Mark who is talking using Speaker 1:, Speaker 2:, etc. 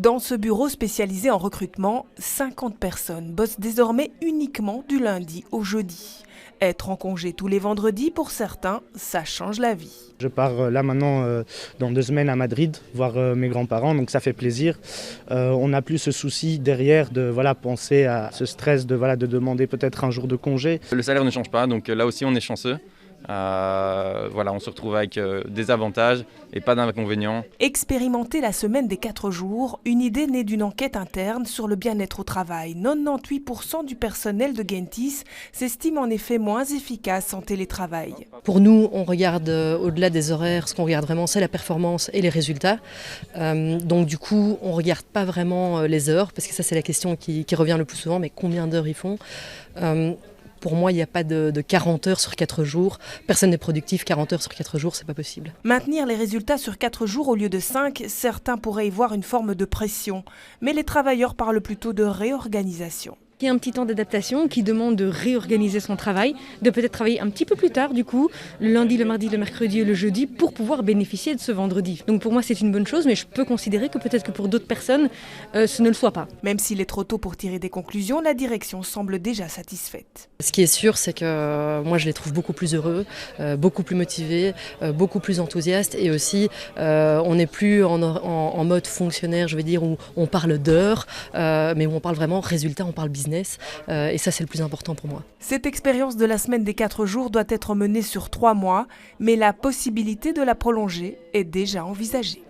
Speaker 1: Dans ce bureau spécialisé en recrutement, 50 personnes bossent désormais uniquement du lundi au jeudi. Être en congé tous les vendredis, pour certains, ça change la vie.
Speaker 2: Je pars là maintenant dans 2 semaines à Madrid, voir mes grands-parents, donc ça fait plaisir. On n'a plus ce souci derrière de penser à ce stress de demander peut-être un jour de congé.
Speaker 3: Le salaire ne change pas, donc là aussi on est chanceux. On se retrouve avec des avantages et pas d'inconvénients.
Speaker 1: Expérimenter la semaine des 4 jours, une idée née d'une enquête interne sur le bien-être au travail. 98% du personnel de Gentis s'estime en effet moins efficace en télétravail.
Speaker 4: Pour nous, on regarde au-delà des horaires, ce qu'on regarde vraiment, c'est la performance et les résultats. Donc du coup, on ne regarde pas vraiment les heures, parce que ça c'est la question qui revient le plus souvent, mais combien d'heures ils font Pour moi, il n'y a pas de 40 heures sur 4 jours. Personne n'est productif, 40 heures sur 4 jours, c'est pas possible.
Speaker 1: Maintenir les résultats sur 4 jours au lieu de 5, certains pourraient y voir une forme de pression. Mais les travailleurs parlent plutôt de réorganisation.
Speaker 5: Il y a un petit temps d'adaptation qui demande de réorganiser son travail, de peut-être travailler un petit peu plus tard du coup, le lundi, le mardi, le mercredi et le jeudi pour pouvoir bénéficier de ce vendredi. Donc pour moi c'est une bonne chose, mais je peux considérer que peut-être que pour d'autres personnes ce ne le soit pas.
Speaker 1: Même s'il est trop tôt pour tirer des conclusions, la direction semble déjà satisfaite.
Speaker 4: Ce qui est sûr, c'est que moi je les trouve beaucoup plus heureux, beaucoup plus motivés, beaucoup plus enthousiastes, et aussi on n'est plus en mode fonctionnaire, je veux dire, où on parle d'heures, mais où on parle vraiment résultats, on parle business. Et ça c'est le plus important pour moi.
Speaker 1: Cette expérience de la semaine des 4 jours doit être menée sur 3 mois, mais la possibilité de la prolonger est déjà envisagée.